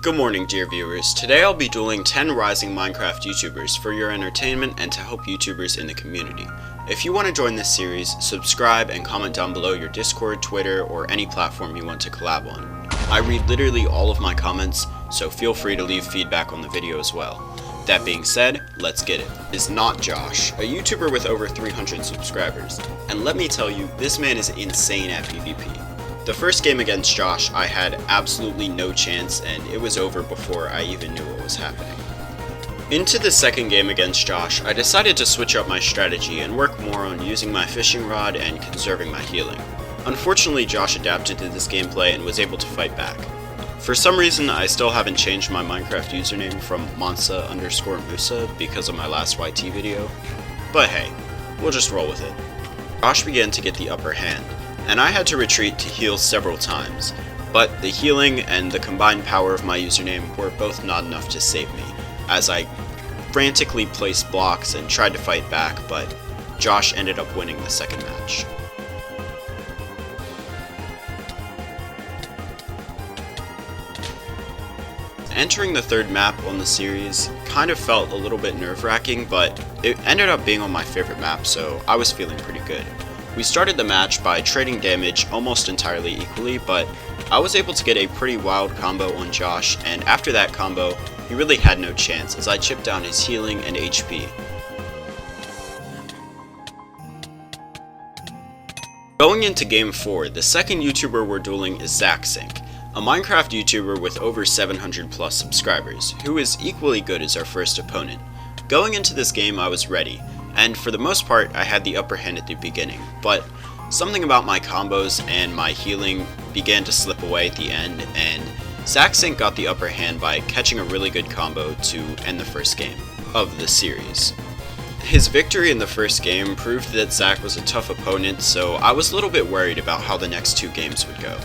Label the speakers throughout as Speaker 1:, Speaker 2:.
Speaker 1: Good morning, dear viewers. Today I'll be dueling 10 rising Minecraft YouTubers for your entertainment and to help YouTubers in the community. If you want to join this series, subscribe and comment down below your Discord, Twitter, or any platform you want to collab on. I read literally all of my comments, so feel free to leave feedback on the video as well. That being said, let's get it. Is not Josh, a YouTuber with over 300 subscribers. And let me tell you, this man is insane at PvP. The first game against Josh, I had absolutely no chance, and it was over before I even knew what was happening. Into the second game against Josh, I decided to switch up my strategy and work more on using my fishing rod and conserving my healing. Unfortunately, Josh adapted to this gameplay and was able to fight back. For some reason, I still haven't changed my Minecraft username from Mansa_Musa because of my last YT video, but hey, we'll just roll with it. Josh began to get the upper hand, and I had to retreat to heal several times, but the healing and the combined power of my username were both not enough to save me, as I frantically placed blocks and tried to fight back, but Josh ended up winning the second match. Entering the third map on the series kind of felt a little bit nerve-wracking, but it ended up being on my favorite map, so I was feeling pretty good. We started the match by trading damage almost entirely equally, but I was able to get a pretty wild combo on Josh, and after that combo, he really had no chance as I chipped down his healing and HP. Going into game 4, the second YouTuber we're dueling is Yazi, a Minecraft YouTuber with over 700 plus subscribers, who is equally good as our first opponent. Going into this game, I was ready, and for the most part, I had the upper hand at the beginning, but something about my combos and my healing began to slip away at the end, and Yazi got the upper hand by catching a really good combo to end the first game of the series. His victory in the first game proved that Zach was a tough opponent, so I was a little bit worried about how the next two games would go.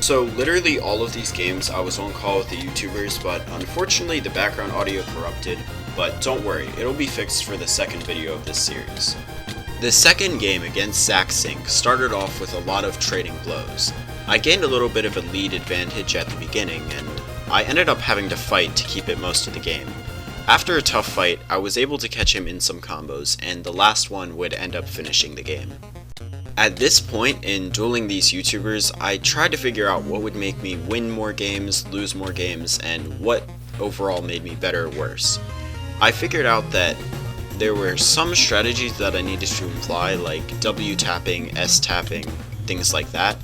Speaker 1: So literally all of these games I was on call with the YouTubers, but unfortunately the background audio corrupted, but don't worry, it'll be fixed for the second video of this series. The second game against Yazi started off with a lot of trading blows. I gained a little bit of a lead advantage at the beginning, and I ended up having to fight to keep it most of the game. After a tough fight, I was able to catch him in some combos, and the last one would end up finishing the game. At this point in dueling these YouTubers, I tried to figure out what would make me win more games, lose more games, and what overall made me better or worse. I figured out that there were some strategies that I needed to apply, like W tapping, S tapping, things like that,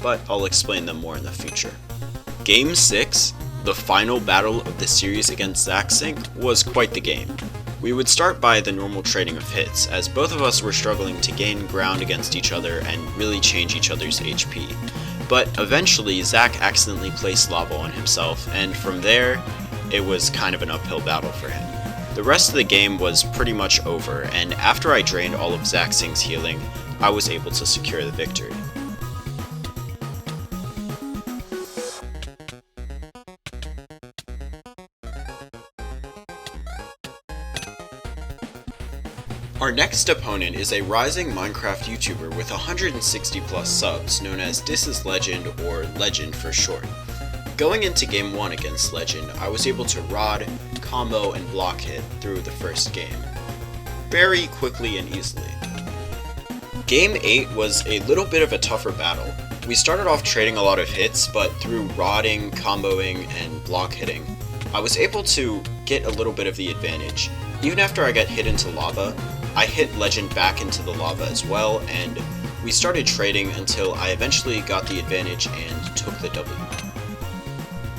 Speaker 1: but I'll explain them more in the future. Game 6, the final battle of the series against Yazi, was quite the game. We would start by the normal trading of hits, as both of us were struggling to gain ground against each other and really change each other's HP. But eventually, Zach accidentally placed lava on himself, and from there, it was kind of an uphill battle for him. The rest of the game was pretty much over, and after I drained all of Yazi's healing, I was able to secure the victory. Our next opponent is a rising Minecraft YouTuber with 160 plus subs known as Legend or Legend for short. Going into game 1 against Legend, I was able to rod, combo, and block hit through the first game, very quickly and easily. Game 8 was a little bit of a tougher battle. We started off trading a lot of hits, but through rodding, comboing, and block hitting, I was able to get a little bit of the advantage. Even after I got hit into lava, I hit Legend back into the lava as well, and we started trading until I eventually got the advantage and took the W.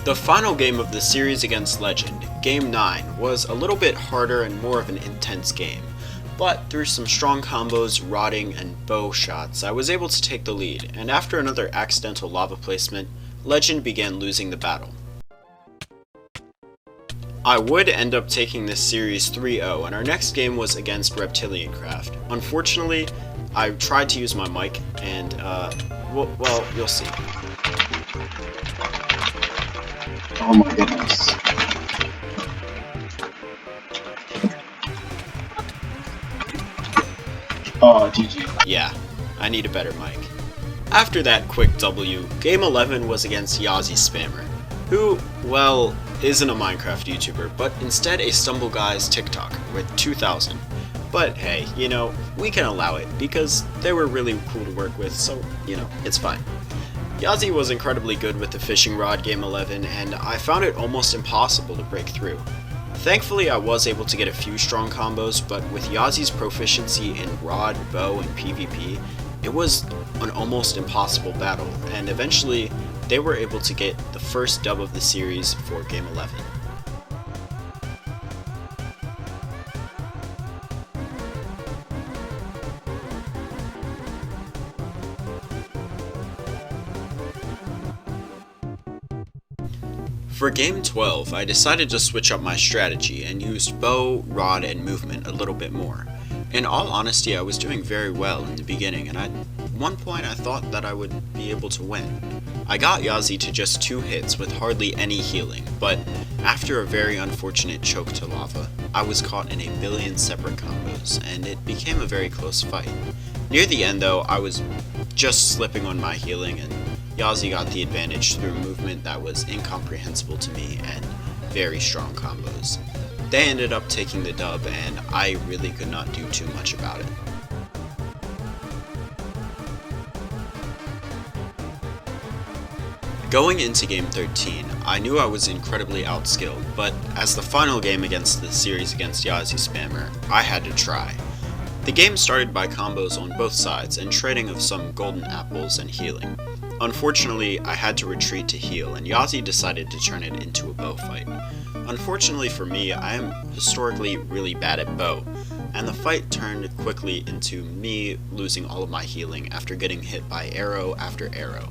Speaker 1: The final game of the series against Legend, Game 9, was a little bit harder and more of an intense game, but through some strong combos, rodding, and bow shots, I was able to take the lead, and after another accidental lava placement, Legend began losing the battle. I would end up taking this series 3-0, and our next game was against Reptorial. Unfortunately, I tried to use my mic, and, well, you'll see.
Speaker 2: Oh my goodness. Oh, GG.
Speaker 1: Yeah, I need a better mic. After that quick W, Game 11 was against Yazi Spammer. who, well, isn't a Minecraft YouTuber, but instead a Stumble Guys TikToker with 2,000. But hey, you know, we can allow it, because they were really cool to work with, so, you know, it's fine. Yazi was incredibly good with the fishing rod game 11, and I found it almost impossible to break through. Thankfully, I was able to get a few strong combos, but with Yazi's proficiency in rod, bow, and PvP, it was an almost impossible battle, and eventually, they were able to get the first dub of the series for game 11. For game 12, I decided to switch up my strategy and used bow, rod, and movement a little bit more. In all honesty, I was doing very well in the beginning, and at one point I thought that I would be able to win. I got Yazi to just 2 hits with hardly any healing, but after a very unfortunate choke to lava, I was caught in a billion separate combos, and it became a very close fight. Near the end though, I was just slipping on my healing, and Yazi got the advantage through movement that was incomprehensible to me and very strong combos. They ended up taking the dub, and I really could not do too much about it. Going into game 13, I knew I was incredibly outskilled, but as the final game against the series against Yazi Spammer, I had to try. The game started by combos on both sides and trading of some golden apples and healing. Unfortunately, I had to retreat to heal, and Yazi decided to turn it into a bow fight. Unfortunately for me, I am historically really bad at bow, and the fight turned quickly into me losing all of my healing after getting hit by arrow after arrow.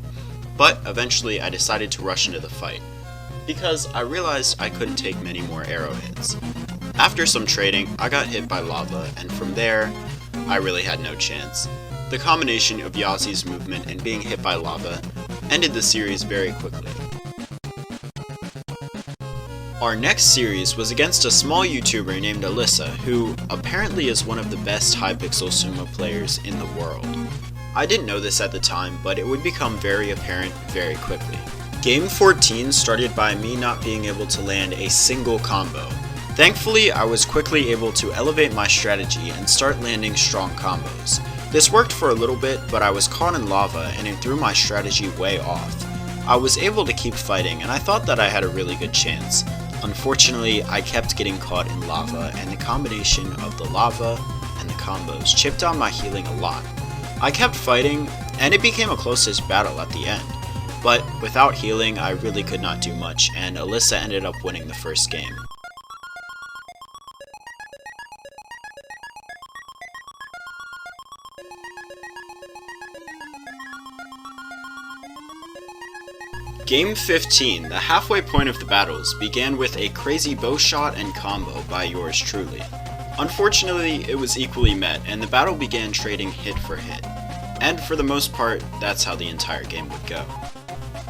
Speaker 1: But eventually I decided to rush into the fight, because I realized I couldn't take many more arrow hits. After some trading, I got hit by lava, and from there, I really had no chance. The combination of Yazi's movement and being hit by lava ended the series very quickly. Our next series was against a small YouTuber named Alyssa, who apparently is one of the best Hypixel sumo players in the world. I didn't know this at the time, but it would become very apparent very quickly. Game 14 started by me not being able to land a single combo. Thankfully, I was quickly able to elevate my strategy and start landing strong combos. This worked for a little bit, but I was caught in lava and it threw my strategy way off. I was able to keep fighting, and I thought that I had a really good chance. Unfortunately, I kept getting caught in lava, and the combination of the lava and the combos chipped down my healing a lot. I kept fighting, and it became a closest battle at the end. But without healing, I really could not do much, and Alyssa ended up winning the first game. Game 15, the halfway point of the battles, began with a crazy bow shot and combo by yours truly. Unfortunately, it was equally met, and the battle began trading hit for hit. And for the most part, that's how the entire game would go.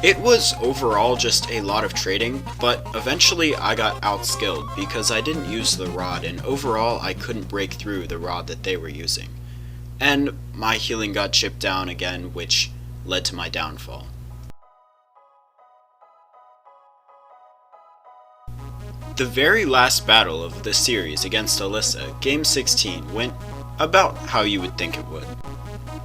Speaker 1: It was overall just a lot of trading, but eventually I got outskilled because I didn't use the rod, and overall I couldn't break through the rod that they were using. And my healing got chipped down again, which led to my downfall. The very last battle of the series against Alyssa, Game 16, went about how you would think it would.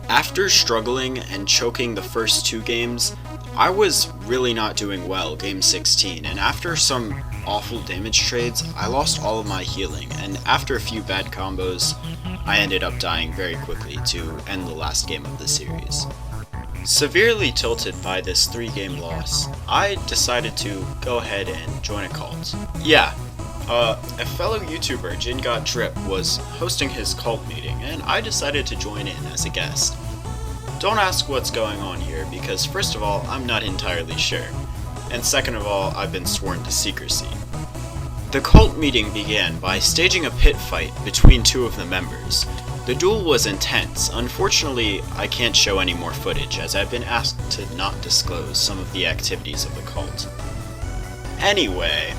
Speaker 1: After struggling and choking the first 2 games, I was really not doing well Game 16, and after some awful damage trades, I lost all of my healing, and after a few bad combos, I ended up dying very quickly to end the last game of the series. Severely tilted by this 3-game loss, I decided to go ahead and join a cult. Yeah, a fellow YouTuber, Jin Got Drip, was hosting his cult meeting, and I decided to join in as a guest. Don't ask what's going on here, because first of all, I'm not entirely sure, and second of all, I've been sworn to secrecy. The cult meeting began by staging a pit fight between 2 of the members. The duel was intense. Unfortunately, I can't show any more footage, as I've been asked to not disclose some of the activities of the cult. Anyway,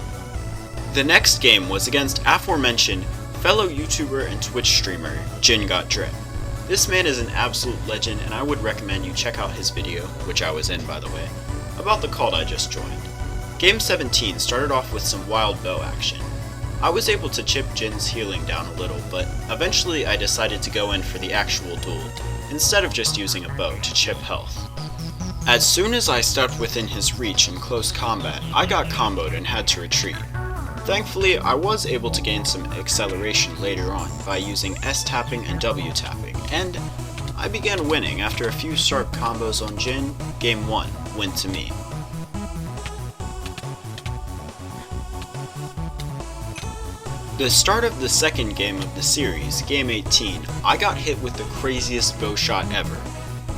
Speaker 1: the next game was against aforementioned fellow YouTuber and Twitch streamer, Jin Got Drip. This man is an absolute legend, and I would recommend you check out his video, which I was in by the way, about the cult I just joined. Game 17 started off with some wild bow action. I was able to chip Jin's healing down a little, but eventually I decided to go in for the actual duel, instead of just using a bow to chip health. As soon as I stepped within his reach in close combat, I got comboed and had to retreat. Thankfully, I was able to gain some acceleration later on by using S tapping and W tapping, and I began winning after a few sharp combos on Jin. Game 1 went to me. The start of the second game of the series, Game 18, I got hit with the craziest bow shot ever.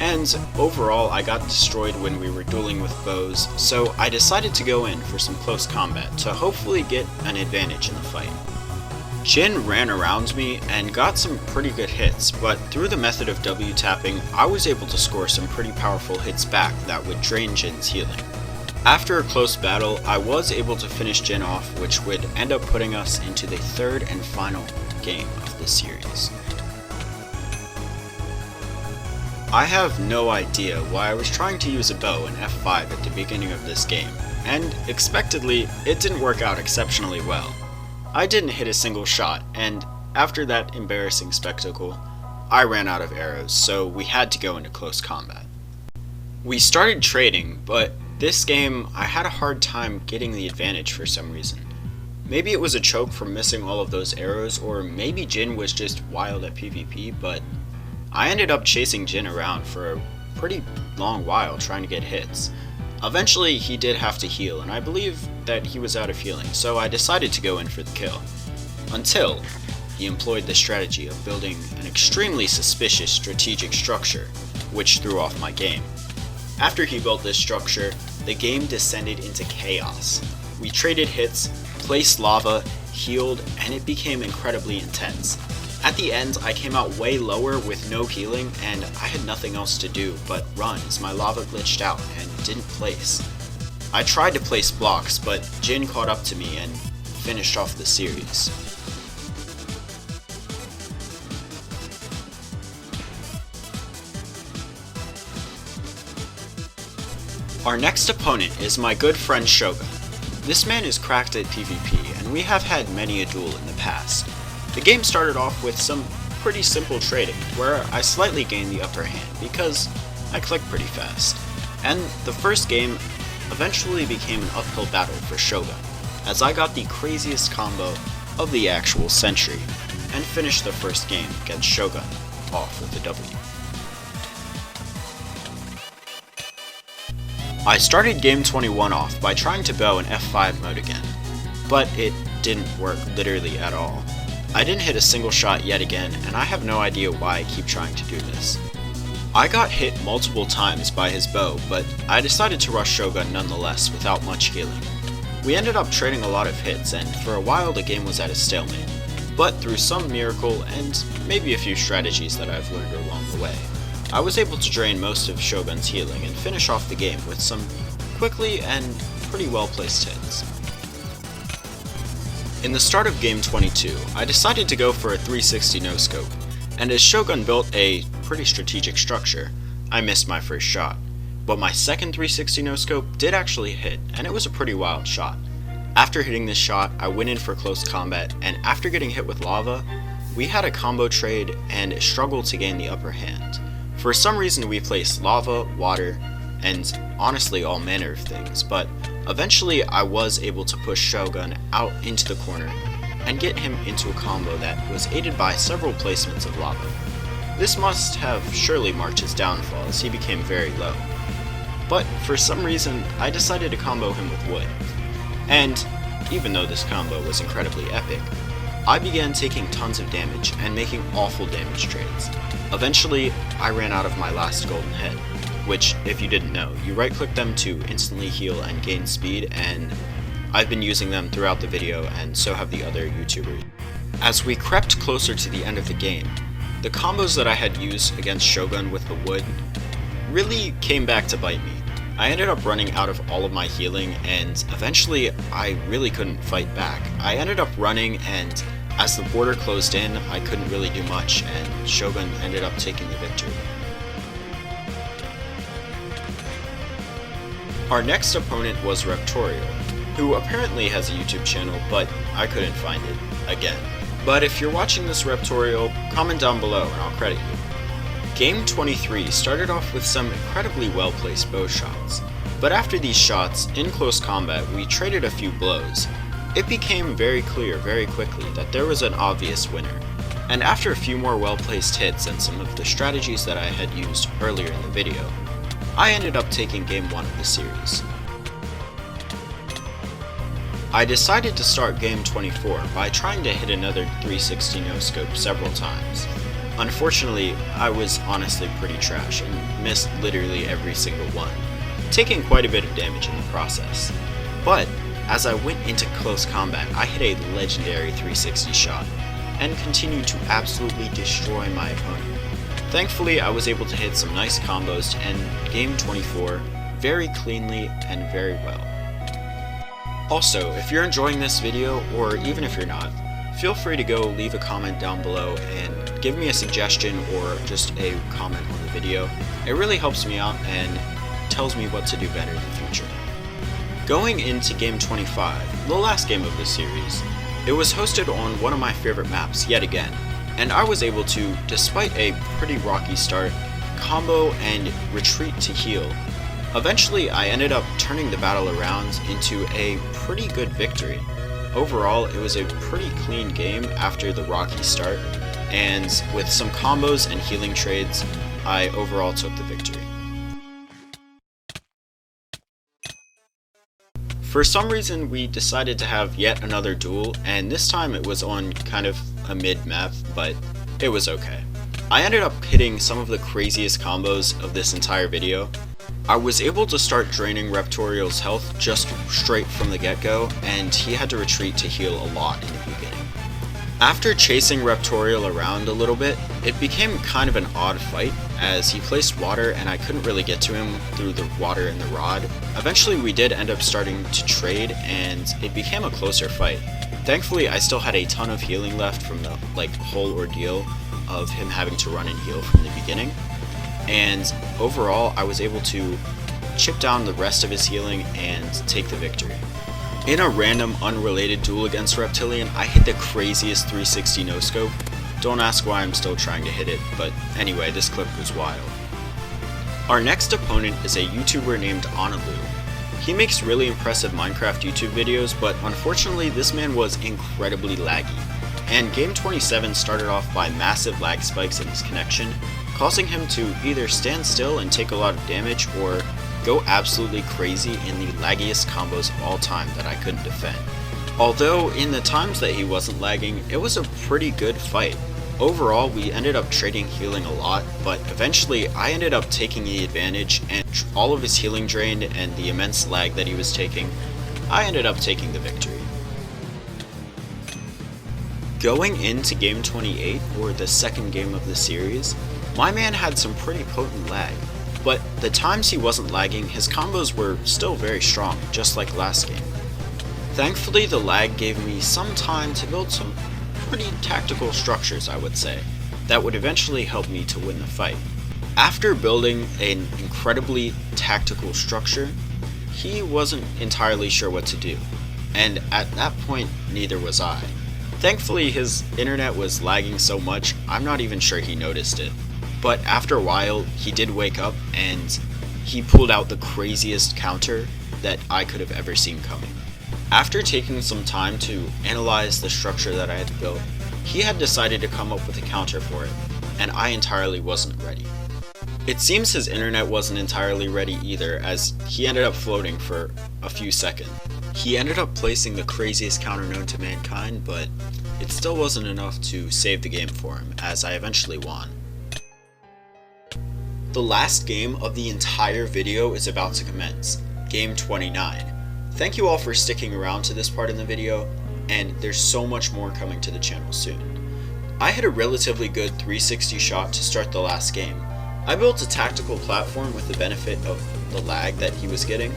Speaker 1: And overall, I got destroyed when we were dueling with bows, so I decided to go in for some close combat to hopefully get an advantage in the fight. Jin ran around me and got some pretty good hits, but through the method of W tapping, I was able to score some pretty powerful hits back that would drain Jin's healing. After a close battle, I was able to finish Jin off, which would end up putting us into the third and final game of the series. I have no idea why I was trying to use a bow in F5 at the beginning of this game, and expectedly, it didn't work out exceptionally well. I didn't hit a single shot, and after that embarrassing spectacle, I ran out of arrows, so we had to go into close combat. We started trading, but this game, I had a hard time getting the advantage for some reason. Maybe it was a choke from missing all of those arrows, or maybe Jin was just wild at PvP, but I ended up chasing Jin around for a pretty long while trying to get hits. Eventually, he did have to heal, and I believe that he was out of healing, so I decided to go in for the kill. Until he employed the strategy of building an extremely suspicious strategic structure, which threw off my game. After he built this structure, the game descended into chaos. We traded hits, placed lava, healed, and it became incredibly intense. At the end, I came out way lower with no healing, and I had nothing else to do but run as my lava glitched out and didn't place. I tried to place blocks, but Jin caught up to me and finished off the series. Our next opponent is my good friend Shogun. This man is cracked at PvP, and we have had many a duel in the past. The game started off with some pretty simple trading, where I slightly gained the upper hand because I clicked pretty fast. And the first game eventually became an uphill battle for Shogun, as I got the craziest combo of the actual century, and finished the first game against Shogun off with a W. I started game 21 off by trying to bow in F5 mode again, but it didn't work literally at all. I didn't hit a single shot yet again, and I have no idea why I keep trying to do this. I got hit multiple times by his bow, but I decided to rush Shogun nonetheless without much healing. We ended up trading a lot of hits, and for a while the game was at a stalemate, but through some miracle and maybe a few strategies that I've learned along the way, I was able to drain most of Shogun's healing and finish off the game with some quickly and pretty well placed hits. In the start of game 22, I decided to go for a 360 no-scope, and as Shogun built a pretty strategic structure, I missed my first shot. But my second 360 no-scope did actually hit, and it was a pretty wild shot. After hitting this shot, I went in for close combat, and after getting hit with lava, we had a combo trade and struggled to gain the upper hand. For some reason we placed lava, water, and honestly all manner of things, but eventually I was able to push Shogun out into the corner and get him into a combo that was aided by several placements of lava. This must have surely marked his downfall as he became very low. But for some reason I decided to combo him with wood. And even though this combo was incredibly epic, I began taking tons of damage and making awful damage trades. Eventually, I ran out of my last golden head, which, if you didn't know, you right-click them to instantly heal and gain speed, and I've been using them throughout the video, and so have the other YouTubers. As we crept closer to the end of the game, the combos that I had used against Shogun with the wood really came back to bite me. I ended up running out of all of my healing, and eventually I really couldn't fight back. I ended up running, and as the border closed in, I couldn't really do much, and Shogun ended up taking the victory. Our next opponent was Reptorial. who apparently has a YouTube channel, but I couldn't find it, again. But if you're watching this Reptorial, comment down below and I'll credit you. Game 23 started off with some incredibly well-placed bow shots, but after these shots, in close combat, we traded a few blows. It became very clear very quickly that there was an obvious winner, and after a few more well-placed hits and some of the strategies that I had used earlier in the video, I ended up taking game 1 of the series. I decided to start game 24 by trying to hit another 360 no-scope several times. Unfortunately, I was honestly pretty trash and missed literally every single one, taking quite a bit of damage in the process. But as I went into close combat, I hit a legendary 360 shot and continued to absolutely destroy my opponent. Thankfully, I was able to hit some nice combos to end game 24 very cleanly and very well. Also, if you're enjoying this video, or even if you're not, feel free to go leave a comment down below and give me a suggestion or just a comment on the video. It really helps me out and tells me what to do better in the future. Going into game 25, the last game of this series, it was hosted on one of my favorite maps yet again, and I was able to, despite a pretty rocky start, combo and retreat to heal. Eventually, I ended up turning the battle around into a pretty good victory. Overall, it was a pretty clean game after the rocky start, and with some combos and healing trades, I overall took the victory. For some reason, we decided to have yet another duel, and this time it was on kind of a mid-map, but it was okay. I ended up hitting some of the craziest combos of this entire video. I was able to start draining Reptorial's health just straight from the get-go, and he had to retreat to heal a lot in the beginning. After chasing Reptorial around a little bit, it became kind of an odd fight, as he placed water and I couldn't really get to him through the water and the rod. Eventually we did end up starting to trade, and it became a closer fight. Thankfully, I still had a ton of healing left from the whole ordeal of him having to run and heal from the beginning, and overall I was able to chip down the rest of his healing and take the victory. In a random unrelated duel against Reptilian, I hit the craziest 360 no-scope. Don't ask why I'm still trying to hit it, but anyway, this clip was wild. Our next opponent is a YouTuber named Analu. He makes really impressive Minecraft YouTube videos, but unfortunately this man was incredibly laggy, and game 27 started off by massive lag spikes in his connection, causing him to either stand still and take a lot of damage, or go absolutely crazy in the laggiest combos of all time that I couldn't defend. Although in the times that he wasn't lagging, it was a pretty good fight. Overall, we ended up trading healing a lot, but eventually I ended up taking the advantage, and all of his healing drained and the immense lag that he was taking, I ended up taking the victory. Going into game 28, or the second game of the series, my man had some pretty potent lag. But the times he wasn't lagging, his combos were still very strong, just like last game. Thankfully, the lag gave me some time to build some pretty tactical structures, I would say, that would eventually help me to win the fight. After building an incredibly tactical structure, he wasn't entirely sure what to do, and at that point, neither was I. Thankfully, his internet was lagging so much, I'm not even sure he noticed it. But after a while, he did wake up, and he pulled out the craziest counter that I could have ever seen coming. After taking some time to analyze the structure that I had built, he had decided to come up with a counter for it, and I entirely wasn't ready. It seems his internet wasn't entirely ready either, as he ended up floating for a few seconds. He ended up placing the craziest counter known to mankind, but it still wasn't enough to save the game for him, as I eventually won. The last game of the entire video is about to commence, game 29. Thank you all for sticking around to this part in the video, and there's so much more coming to the channel soon. I hit a relatively good 360 shot to start the last game. I built a tactical platform with the benefit of the lag that he was getting,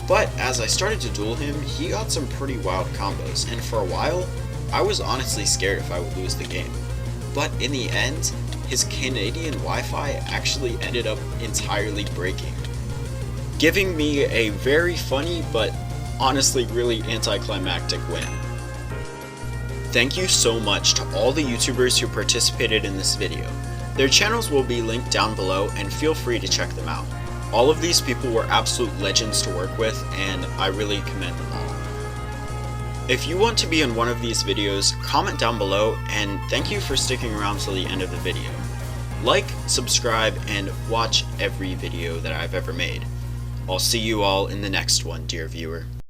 Speaker 1: but as I started to duel him, he got some pretty wild combos, and for a while, I was honestly scared if I would lose the game. But in the end, his Canadian Wi-Fi actually ended up entirely breaking, giving me a very funny but honestly really anticlimactic win. Thank you so much to all the YouTubers who participated in this video. Their channels will be linked down below and feel free to check them out. All of these people were absolute legends to work with, and I really commend them all. If you want to be in one of these videos, comment down below, and thank you for sticking around till the end of the video. Like, subscribe, and watch every video that I've ever made. I'll see you all in the next one, dear viewer.